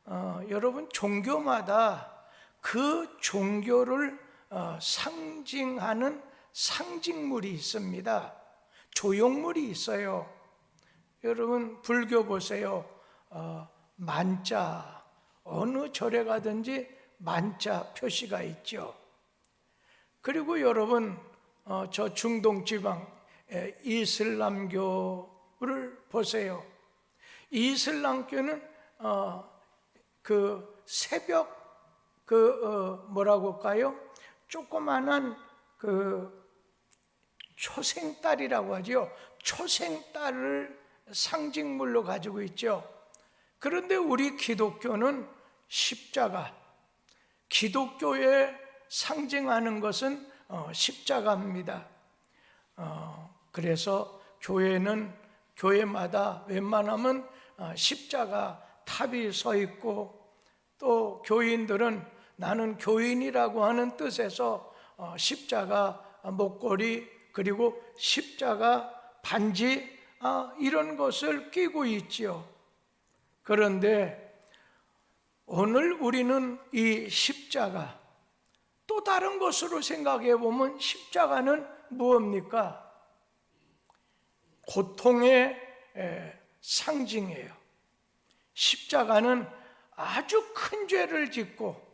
여러분 종교마다 그 종교를 상징하는 상징물이 있습니다. 조형물이 있어요. 여러분 불교 보세요. 만자, 어느 절에 가든지 만자 표시가 있죠. 그리고 여러분 저 중동 지방 이슬람교를 보세요. 이슬람교는 그 새벽 뭐라고 할까요? 조그만한 초생딸이라고 하죠. 초생딸을 상징물로 가지고 있죠. 그런데 우리 기독교는 십자가, 기독교에 상징하는 것은 십자가입니다. 그래서 교회마다 웬만하면 십자가 탑이 서 있고, 또 교인들은 나는 교인이라고 하는 뜻에서 십자가 목걸이 그리고 십자가 반지 이런 것을 끼고 있지요. 그런데 오늘 우리는 이 십자가, 또 다른 것으로 생각해 보면 십자가는 무엇입니까? 고통의 상징이에요. 십자가는 아주 큰 죄를 짓고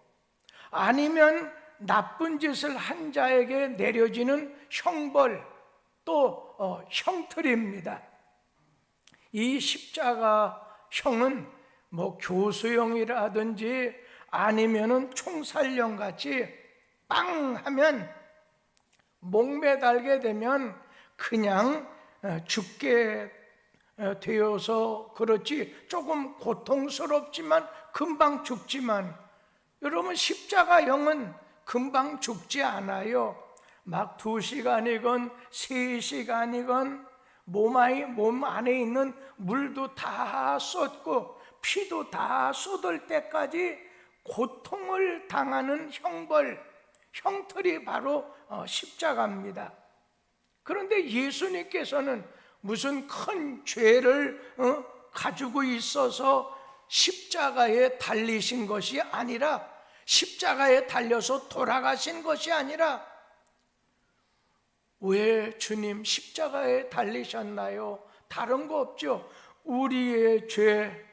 아니면 나쁜 짓을 한 자에게 내려지는 형벌, 또 형틀입니다. 이 십자가형은 뭐 교수형이라든지 아니면은 총살형 같이 빵 하면 목매달게 되면 그냥 죽게 되어서 그렇지, 조금 고통스럽지만 금방 죽지만, 여러분 십자가형은 금방 죽지 않아요. 막 2시간이건 3시간이건 몸 안에 있는 물도 다 쏟고 피도 다 쏟을 때까지 고통을 당하는 형벌, 형틀이 바로 십자가입니다. 그런데 예수님께서는 무슨 큰 죄를 가지고 있어서 십자가에 달리신 것이 아니라, 십자가에 달려서 돌아가신 것이 아니라, 왜 주님 십자가에 달리셨나요? 다른 거 없죠. 우리의 죄,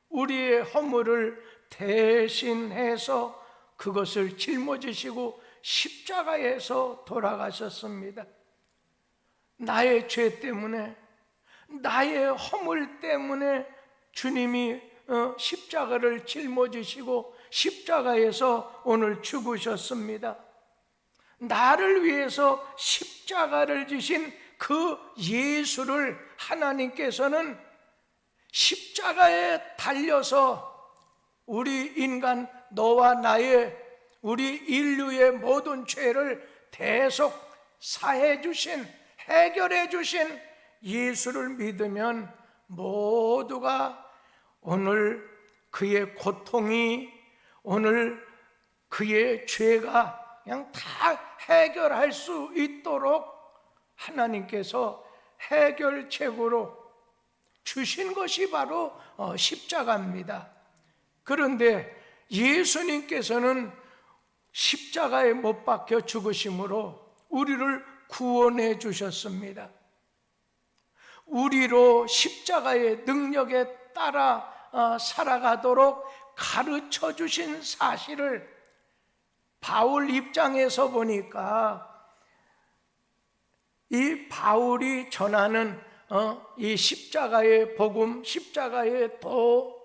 우리의 허물을 대신해서 그것을 짊어지시고 십자가에서 돌아가셨습니다. 나의 죄 때문에, 나의 허물 때문에 주님이 십자가를 짊어지시고 십자가에서 오늘 죽으셨습니다. 나를 위해서 십자가를 지신 그 예수를 하나님께서는 십자가에 달려서 우리 인간, 너와 나의, 우리 인류의 모든 죄를 대속 사해 주신, 해결해 주신 예수를 믿으면 모두가 오늘 그의 고통이, 오늘 그의 죄가 그냥 다 해결할 수 있도록 하나님께서 해결책으로 주신 것이 바로 십자가입니다. 그런데 예수님께서는 십자가에 못 박혀 죽으심으로 우리를 구원해 주셨습니다. 우리로 십자가의 능력에 따라 살아가도록 가르쳐 주신 사실을 바울 입장에서 보니까, 이 바울이 전하는 이 십자가의 복음, 십자가의 도,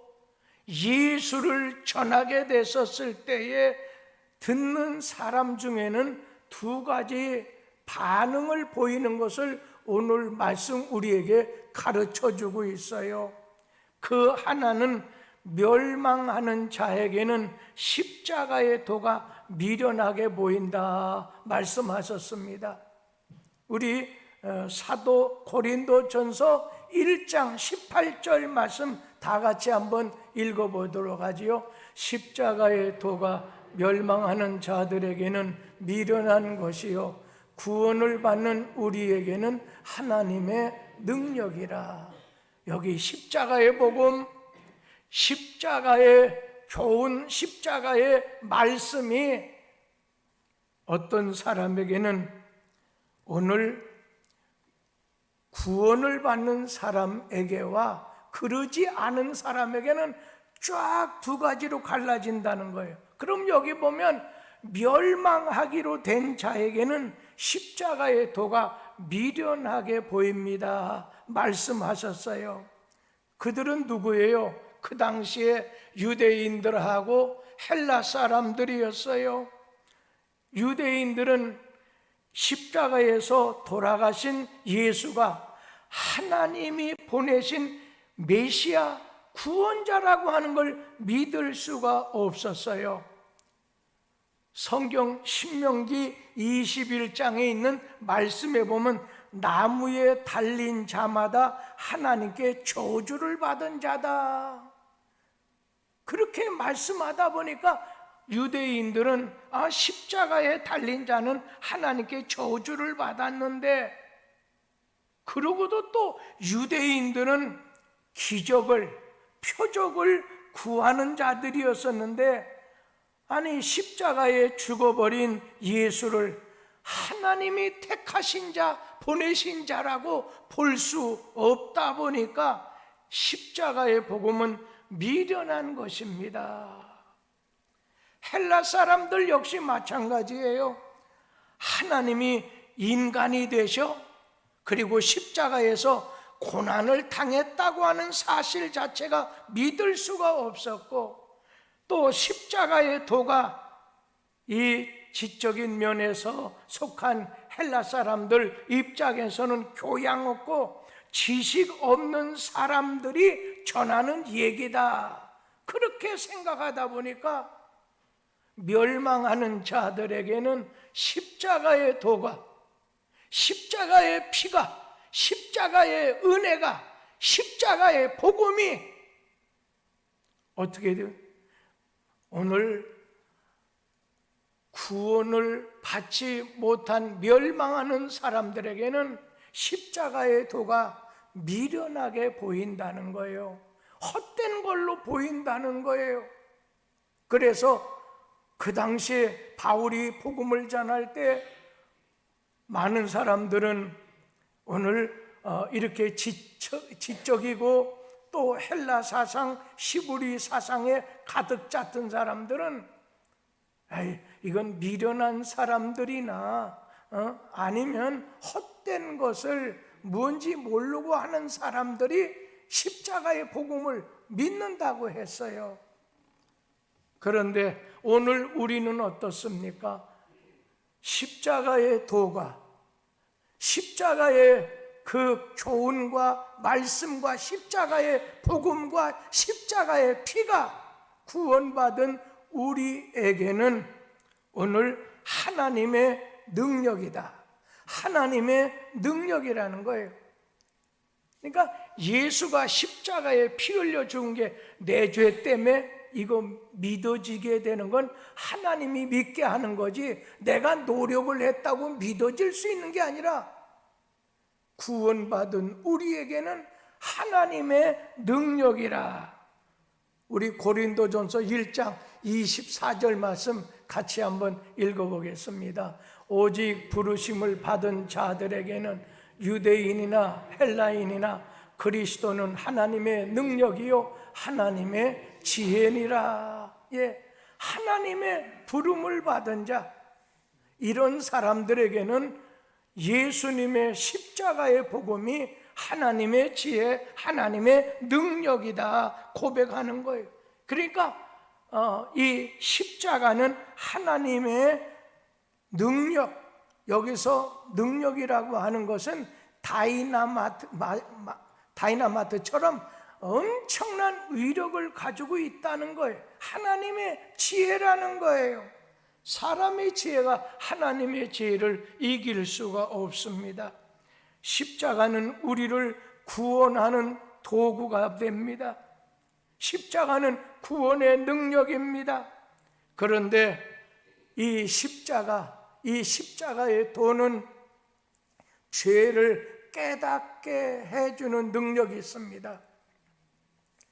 예수를 전하게 됐었을 때에 듣는 사람 중에는 2가지 반응을 보이는 것을 오늘 말씀 우리에게 가르쳐주고 있어요. 그 하나는 멸망하는 자에게는 십자가의 도가 미련하게 보인다 말씀하셨습니다. 우리 사도 고린도전서 1장 18절 말씀 다 같이 한번 읽어보도록 하지요. 십자가의 도가 멸망하는 자들에게는 미련한 것이요 구원을 받는 우리에게는 하나님의 능력이라. 여기 십자가의 복음, 십자가의 좋은 십자가의 말씀이 어떤 사람에게는 오늘 구원을 받는 사람에게와 그러지 않은 사람에게는 쫙 두 가지로 갈라진다는 거예요. 그럼 여기 보면 멸망하기로 된 자에게는 십자가의 도가 미련하게 보입니다 말씀하셨어요. 그들은 누구예요? 그 당시에 유대인들하고 헬라 사람들이었어요. 유대인들은 십자가에서 돌아가신 예수가 하나님이 보내신 메시아 구원자라고 하는 걸 믿을 수가 없었어요. 성경 신명기 21장에 있는 말씀에 보면 나무에 달린 자마다 하나님께 저주를 받은 자다, 그렇게 말씀하다 보니까 유대인들은 십자가에 달린 자는 하나님께 저주를 받았는데, 그러고도 또 유대인들은 기적을, 표적을 구하는 자들이었었는데, 아니 십자가에 죽어버린 예수를 하나님이 택하신 자, 보내신 자라고 볼 수 없다 보니까 십자가의 복음은 미련한 것입니다. 헬라 사람들 역시 마찬가지예요. 하나님이 인간이 되셔 그리고 십자가에서 고난을 당했다고 하는 사실 자체가 믿을 수가 없었고, 또 십자가의 도가 이 지적인 면에서 속한 헬라 사람들 입장에서는 교양 없고 지식 없는 사람들이 전하는 얘기다, 그렇게 생각하다 보니까 멸망하는 자들에게는 십자가의 도가, 십자가의 피가, 십자가의 은혜가, 십자가의 복음이 어떻게든 오늘 구원을 받지 못한 멸망하는 사람들에게는 십자가의 도가 미련하게 보인다는 거예요. 헛된 걸로 보인다는 거예요. 그래서 그 당시에 바울이 복음을 전할 때 많은 사람들은 오늘 이렇게 지적이고 또 헬라 사상, 시부리 사상에 가득 찼던 사람들은 이건 미련한 사람들이나 아니면 헛된 것을 뭔지 모르고 하는 사람들이 십자가의 복음을 믿는다고 했어요. 그런데 오늘 우리는 어떻습니까? 십자가의 도가, 십자가의 그 교훈과 말씀과 십자가의 복음과 십자가의 피가 구원받은 우리에게는 오늘 하나님의 능력이다, 하나님의 능력이라는 거예요. 그러니까 예수가 십자가에 피 흘려 죽은 게 내 죄 때문에 이거 믿어지게 되는 건 하나님이 믿게 하는 거지, 내가 노력을 했다고 믿어질 수 있는 게 아니라 구원받은 우리에게는 하나님의 능력이라. 우리 고린도전서 1장 24절 말씀 같이 한번 읽어보겠습니다. 오직 부르심을 받은 자들에게는 유대인이나 헬라인이나 그리스도는 하나님의 능력이요 하나님의 지혜니라. 하나님의 부름을 받은 자, 이런 사람들에게는 예수님의 십자가의 복음이 하나님의 지혜, 하나님의 능력이다 고백하는 거예요. 그러니까 이 십자가는 하나님의 능력, 여기서 능력이라고 하는 것은 다이나마트처럼 엄청난 위력을 가지고 있다는 거예요. 하나님의 지혜라는 거예요. 사람의 지혜가 하나님의 지혜를 이길 수가 없습니다. 십자가는 우리를 구원하는 도구가 됩니다. 십자가는 구원의 능력입니다. 그런데 이 십자가의 도는 죄를 깨닫게 해주는 능력이 있습니다.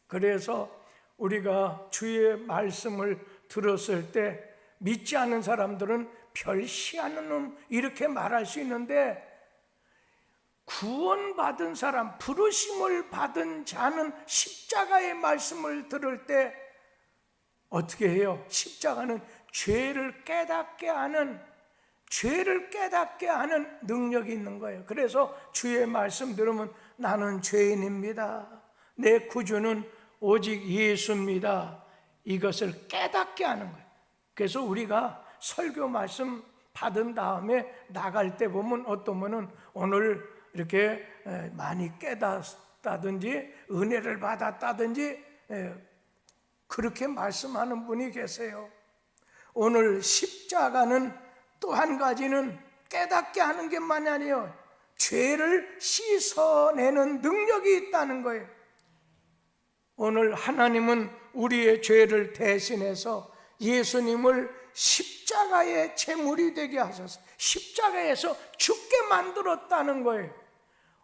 그래서 우리가 주의 말씀을 들었을 때 믿지 않는 사람들은 별시하는 놈 이렇게 말할 수 있는데, 구원받은 사람, 부르심을 받은 자는 십자가의 말씀을 들을 때 어떻게 해요? 십자가는 죄를 깨닫게 하는 능력이 있는 거예요. 그래서 주의 말씀 들으면 나는 죄인입니다, 내 구주는 오직 예수입니다, 이것을 깨닫게 하는 거예요. 그래서 우리가 설교 말씀 받은 다음에 나갈 때 보면 어떤 분은 오늘 이렇게 많이 깨닫다든지 은혜를 받았다든지 그렇게 말씀하는 분이 계세요. 오늘 십자가는 또 한 가지는 깨닫게 하는 것만이 아니에요. 죄를 씻어내는 능력이 있다는 거예요. 오늘 하나님은 우리의 죄를 대신해서 예수님을 십자가의 제물이 되게 하셔서 십자가에서 죽게 만들었다는 거예요.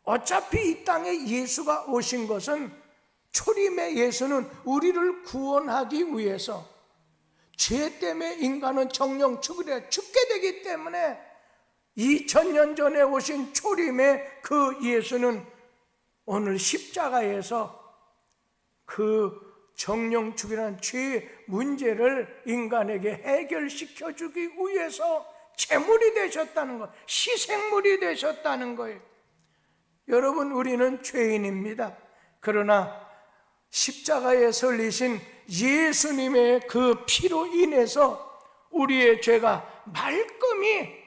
어차피 이 땅에 예수가 오신 것은, 초림의 예수는 우리를 구원하기 위해서, 죄 때문에 인간은 정령 죽게 되기 때문에 2000년 전에 오신 초림의 그 예수는 오늘 십자가에서 그 정령 죽이라는 죄의 문제를 인간에게 해결시켜 주기 위해서 제물이 되셨다는 것, 희생물이 되셨다는 거예요. 여러분, 우리는 죄인입니다. 그러나 십자가에 설리신 예수님의 그 피로 인해서 우리의 죄가 말끔히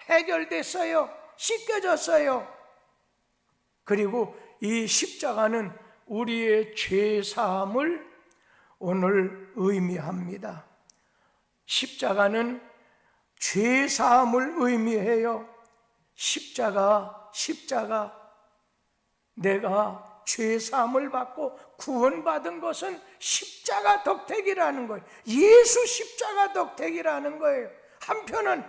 해결됐어요. 씻겨졌어요. 그리고 이 십자가는 우리의 죄사함을 오늘 의미합니다. 십자가는 죄사함을 의미해요. 십자가 내가 죄사함을 받고 구원받은 것은 십자가 덕택이라는 거예요. 예수 십자가 덕택이라는 거예요. 한편은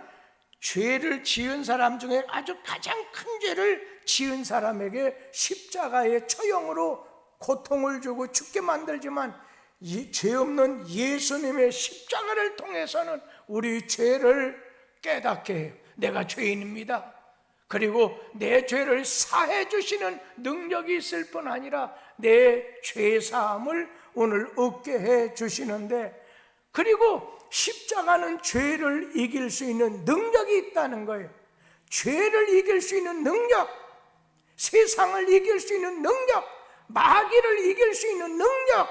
죄를 지은 사람 중에 아주 가장 큰 죄를 지은 사람에게 십자가의 처형으로 고통을 주고 죽게 만들지만, 죄 없는 예수님의 십자가를 통해서는 우리 죄를 깨닫게 해요. 내가 죄인입니다. 그리고 내 죄를 사해 주시는 능력이 있을 뿐 아니라 내 죄사함을 오늘 얻게 해 주시는데, 그리고 십자가는 죄를 이길 수 있는 능력이 있다는 거예요. 죄를 이길 수 있는 능력, 세상을 이길 수 있는 능력, 마귀를 이길 수 있는 능력,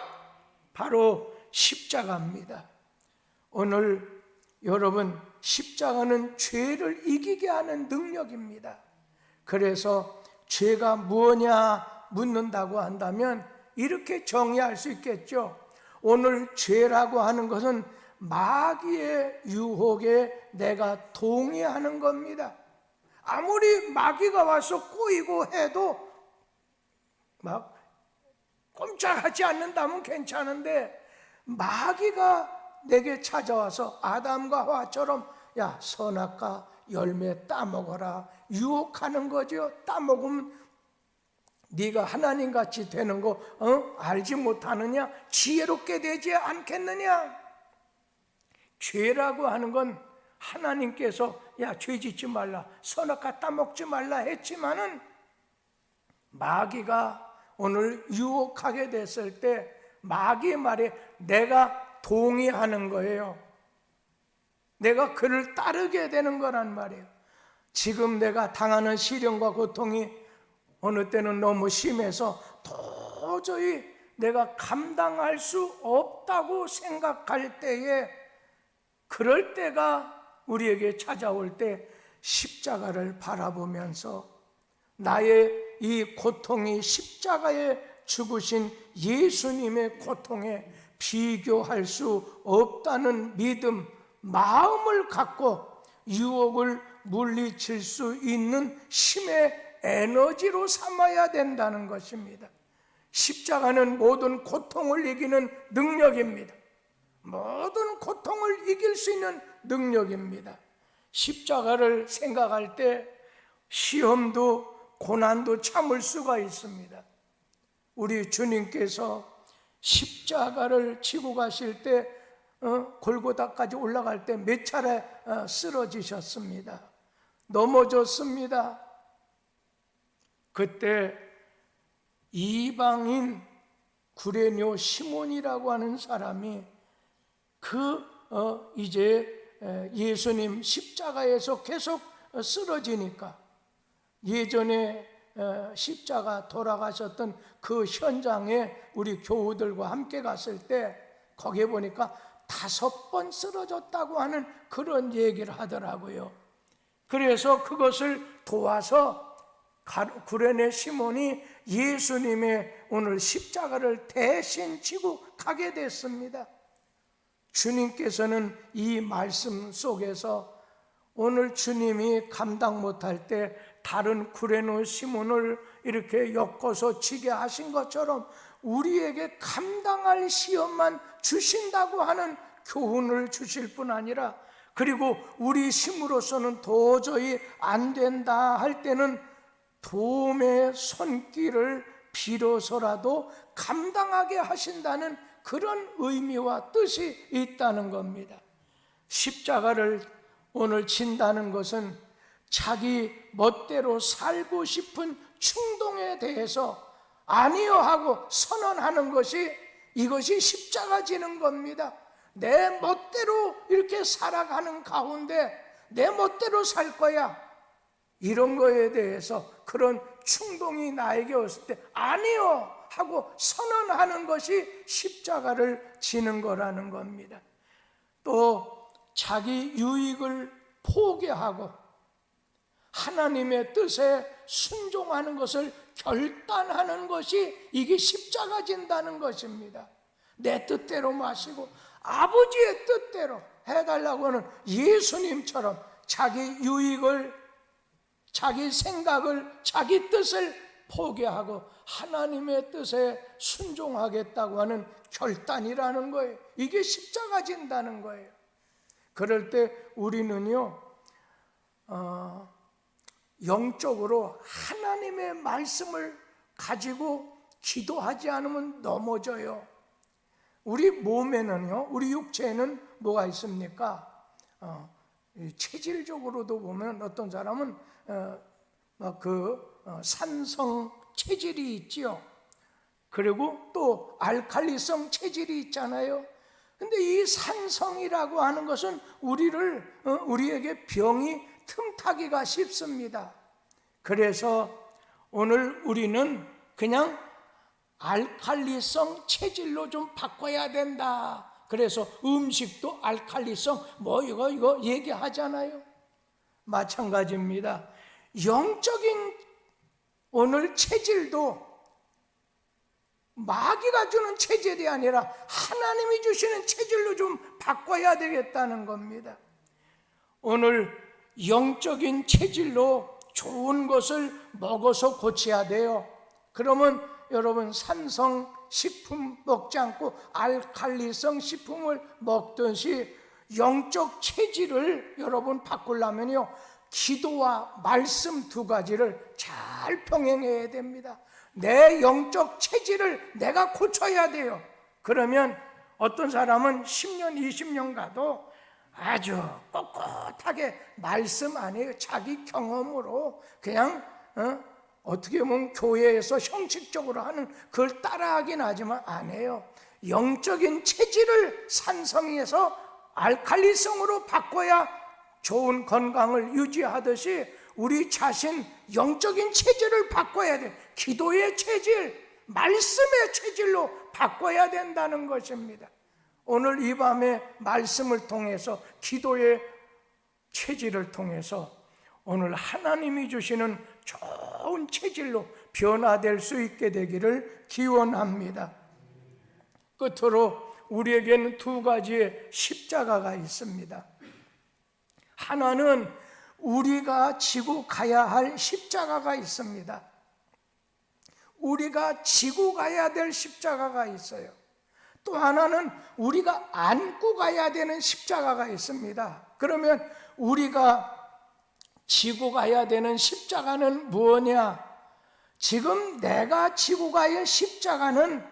바로 십자가입니다. 오늘 여러분, 십자가는 죄를 이기게 하는 능력입니다. 그래서 죄가 무엇냐 묻는다고 한다면 이렇게 정의할 수 있겠죠. 오늘 죄라고 하는 것은 마귀의 유혹에 내가 동의하는 겁니다. 아무리 마귀가 와서 꼬이고 해도 막 꼼짝하지 않는다면 괜찮은데, 마귀가 내게 찾아와서 아담과 하와처럼 야, 선악과 열매 따먹어라 유혹하는 거죠. 따먹으면 네가 하나님같이 되는 거 알지 못하느냐? 지혜롭게 되지 않겠느냐? 죄라고 하는 건 하나님께서 야, 죄 짓지 말라, 선악과 따먹지 말라 했지만은, 마귀가 오늘 유혹하게 됐을 때 마귀의 말에 내가 동의하는 거예요. 내가 그를 따르게 되는 거란 말이에요. 지금 내가 당하는 시련과 고통이 어느 때는 너무 심해서 도저히 내가 감당할 수 없다고 생각할 때에, 그럴 때가 우리에게 찾아올 때 십자가를 바라보면서 나의 이 고통이 십자가에 죽으신 예수님의 고통에 비교할 수 없다는 믿음, 마음을 갖고 유혹을 물리칠 수 있는 힘의 에너지로 삼아야 된다는 것입니다. 십자가는 모든 고통을 이기는 능력입니다. 모든 고통을 이길 수 있는 능력입니다. 십자가를 생각할 때 시험도 고난도 참을 수가 있습니다. 우리 주님께서 십자가를 지고 가실 때 골고다까지 올라갈 때 몇 차례 쓰러지셨습니다. 넘어졌습니다. 그때 이방인 구레뇨 시몬이라고 하는 사람이 이제 예수님 십자가에서 계속 쓰러지니까, 예전에 십자가 돌아가셨던 그 현장에 우리 교우들과 함께 갔을 때 거기에 보니까 5번 쓰러졌다고 하는 그런 얘기를 하더라고요. 그래서 그것을 도와서 구레네 시몬이 예수님의 오늘 십자가를 대신 지고 가게 됐습니다. 주님께서는 이 말씀 속에서 오늘 주님이 감당 못할 때 다른 구레네 시몬을 이렇게 엮어서 지게 하신 것처럼 우리에게 감당할 시험만 주신다고 하는 교훈을 주실 뿐 아니라, 그리고 우리 힘으로서는 도저히 안 된다 할 때는 도움의 손길을 빌어서라도 감당하게 하신다는 그런 의미와 뜻이 있다는 겁니다. 십자가를 오늘 진다는 것은 자기 멋대로 살고 싶은 충동에 대해서 아니요 하고 선언하는 것이, 이것이 십자가 지는 겁니다. 내 멋대로 이렇게 살아가는 가운데 내 멋대로 살 거야, 이런 거에 대해서 그런 충동이 나에게 왔을 때 아니요 하고 선언하는 것이 십자가를 지는 거라는 겁니다. 또 자기 유익을 포기하고 하나님의 뜻에 순종하는 것을 결단하는 것이, 이게 십자가 진다는 것입니다. 내 뜻대로 마시고 아버지의 뜻대로 해달라고 하는 예수님처럼 자기 유익을, 자기 생각을, 자기 뜻을 포기하고 하나님의 뜻에 순종하겠다고 하는 결단이라는 거예요. 이게 십자가 진다는 거예요. 그럴 때 우리는요, 영적으로 하나님의 말씀을 가지고 기도하지 않으면 넘어져요. 우리 몸에는요, 우리 육체에는 뭐가 있습니까? 체질적으로도 보면 어떤 사람은 산성 체질이 있지요. 그리고 또 알칼리성 체질이 있잖아요. 근데 이 산성이라고 하는 것은 우리에게 병이 틈타기가 쉽습니다. 그래서 오늘 우리는 그냥 알칼리성 체질로 좀 바꿔야 된다. 그래서 음식도 알칼리성 이거 얘기하잖아요. 마찬가지입니다. 영적인 오늘 체질도 마귀가 주는 체질이 아니라 하나님이 주시는 체질로 좀 바꿔야 되겠다는 겁니다. 오늘 영적인 체질로 좋은 것을 먹어서 고쳐야 돼요. 그러면 여러분 산성 식품 먹지 않고 알칼리성 식품을 먹듯이 영적 체질을 여러분 바꾸려면요, 기도와 말씀 두 가지를 잘 병행해야 됩니다. 내 영적 체질을 내가 고쳐야 돼요. 그러면 어떤 사람은 10년, 20년 가도 아주 꼿꼿하게 말씀 안에 자기 경험으로 그냥 어떻게 보면 교회에서 형식적으로 하는 그걸 따라하긴 하지만 안 해요. 영적인 체질을 산성에서 알칼리성으로 바꿔야 좋은 건강을 유지하듯이 우리 자신 영적인 체질을 바꿔야 돼. 기도의 체질, 말씀의 체질로 바꿔야 된다는 것입니다. 오늘 이 밤에 말씀을 통해서, 기도의 체질을 통해서 오늘 하나님이 주시는 좋은 체질로 변화될 수 있게 되기를 기원합니다. 끝으로 우리에게는 두 가지의 십자가가 있습니다. 하나는 우리가 지고 가야 할 십자가가 있습니다. 우리가 지고 가야 될 십자가가 있어요. 또 하나는 우리가 안고 가야 되는 십자가가 있습니다. 그러면 우리가 지고 가야 되는 십자가는 무엇이냐? 지금 내가 지고 가야 할 십자가는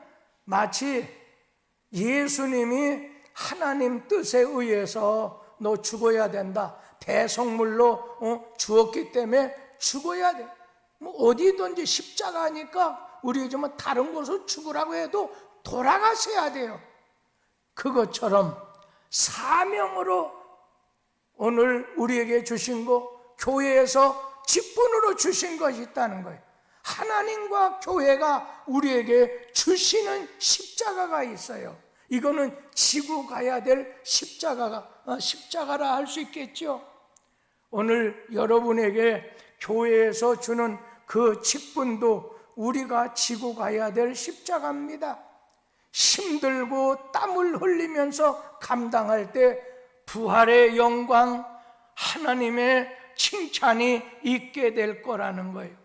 마치 예수님이 하나님 뜻에 의해서 너 죽어야 된다, 대속물로 주었기 때문에 죽어야 돼. 뭐 어디든지 십자가니까 우리 좀 다른 곳으로 죽으라고 해도 돌아가셔야 돼요. 그것처럼 사명으로 오늘 우리에게 주신 거, 교회에서 직분으로 주신 것이 있다는 거예요. 하나님과 교회가 우리에게 주시는 십자가가 있어요. 이거는 지고 가야 될 십자가라 할 수 있겠죠. 오늘 여러분에게 교회에서 주는 그 직분도 우리가 지고 가야 될 십자가입니다. 힘들고 땀을 흘리면서 감당할 때 부활의 영광, 하나님의 칭찬이 있게 될 거라는 거예요.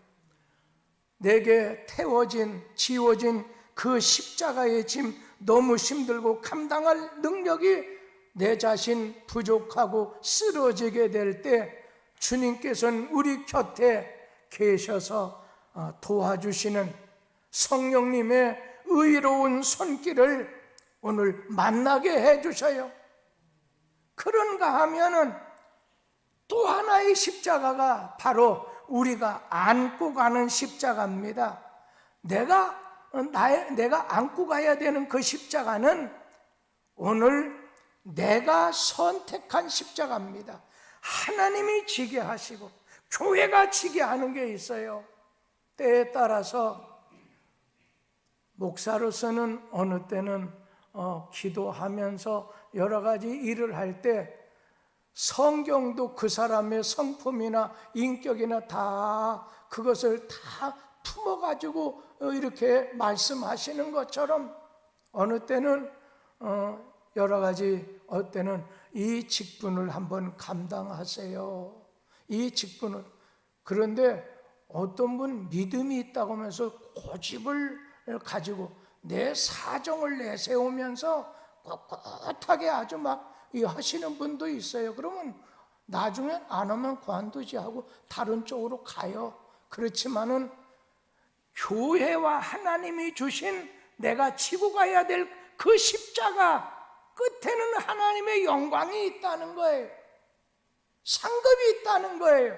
내게 지워진 그 십자가의 짐, 너무 힘들고 감당할 능력이 내 자신 부족하고 쓰러지게 될 때 주님께서는 우리 곁에 계셔서 도와주시는 성령님의 의로운 손길을 오늘 만나게 해주셔요. 그런가 하면은 또 하나의 십자가가 바로 우리가 안고 가는 십자가입니다. 내가 안고 가야 되는 그 십자가는 오늘 내가 선택한 십자가입니다. 하나님이 지게 하시고 교회가 지게 하는 게 있어요. 때에 따라서 목사로서는 어느 때는 기도하면서 여러 가지 일을 할 때 성경도 그 사람의 성품이나 인격이나 다 그것을 다 품어가지고 이렇게 말씀하시는 것처럼 어느 때는 여러 가지, 어느 때는 이 직분을 한번 감당하세요. 이 직분을. 그런데 어떤 분 믿음이 있다고 하면서 고집을 가지고 내 사정을 내세우면서 꼿꼿하게 아주 막 하시는 분도 있어요. 그러면 나중에 안 하면 관두지하고 다른 쪽으로 가요. 그렇지만은 교회와 하나님이 주신 내가 지고 가야 될 그 십자가 끝에는 하나님의 영광이 있다는 거예요. 상급이 있다는 거예요.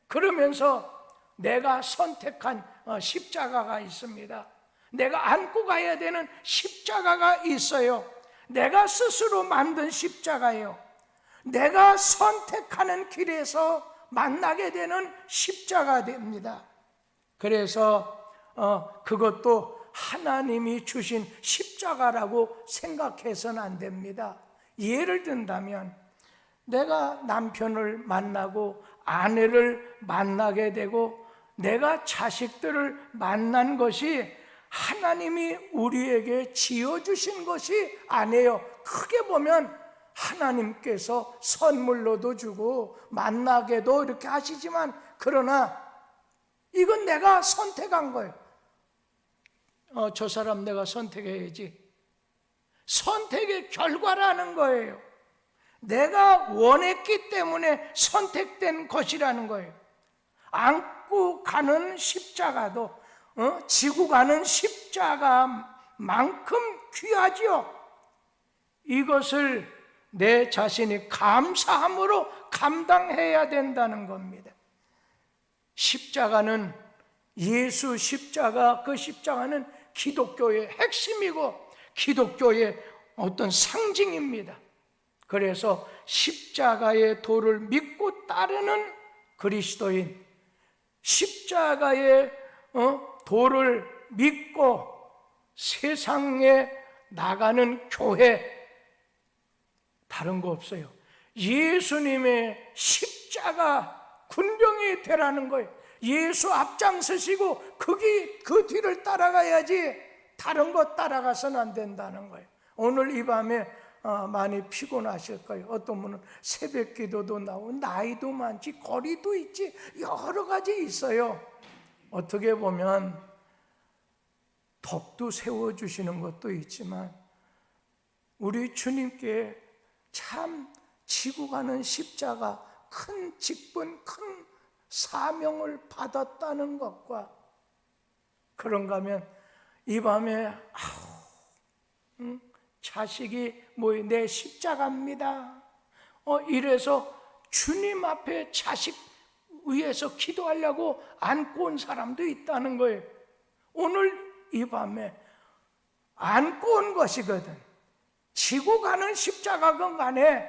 그러면서 내가 선택한 십자가가 있습니다. 내가 안고 가야 되는 십자가가 있어요. 내가 스스로 만든 십자가예요. 내가 선택하는 길에서 만나게 되는 십자가 됩니다. 그래서 그것도 하나님이 주신 십자가라고 생각해서는 안 됩니다. 예를 든다면 내가 남편을 만나고 아내를 만나게 되고 내가 자식들을 만난 것이 하나님이 우리에게 지어주신 것이 아니에요. 크게 보면 하나님께서 선물로도 주고 만나게도 이렇게 하시지만, 그러나 이건 내가 선택한 거예요. 저 사람 내가 선택해야지. 선택의 결과라는 거예요. 내가 원했기 때문에 선택된 것이라는 거예요. 안고 가는 십자가도 지고 가는 십자가만큼 귀하지요. 이것을 내 자신이 감사함으로 감당해야 된다는 겁니다. 십자가는, 예수 십자가, 그 십자가는 기독교의 핵심이고 기독교의 어떤 상징입니다. 그래서 십자가의 도를 믿고 따르는 그리스도인, 십자가의 도를 믿고 세상에 나가는 교회, 다른 거 없어요. 예수님의 십자가 군병이 되라는 거예요. 예수 앞장서시고 그 뒤를 따라가야지 다른 거 따라가서는 안 된다는 거예요. 오늘 이 밤에 많이 피곤하실 거예요. 어떤 분은 새벽 기도도 나오고 나이도 많지, 거리도 있지, 여러 가지 있어요. 어떻게 보면 덕도 세워주시는 것도 있지만 우리 주님께 참 지고 가는 십자가, 큰 직분, 큰 사명을 받았다는 것과, 그런가 하면 이 밤에 자식이 뭐예요? 내 십자가입니다. 이래서 주님 앞에 자식 위해서 기도하려고 안고 온 사람도 있다는 거예요. 오늘 이 밤에 안고 온 것이거든. 지고 가는 십자가건 간에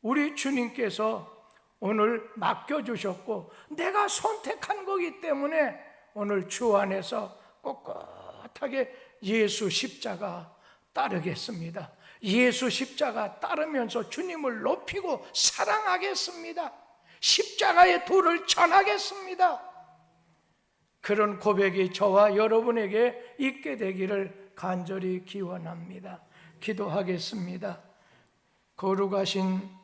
우리 주님께서 오늘 맡겨주셨고 내가 선택한 거기 때문에 오늘 주 안에서 꼿꼿하게 예수 십자가 따르겠습니다. 예수 십자가 따르면서 주님을 높이고 사랑하겠습니다. 십자가의 도를 전하겠습니다. 그런 고백이 저와 여러분에게 있게 되기를 간절히 기원합니다. 기도하겠습니다. 거룩하신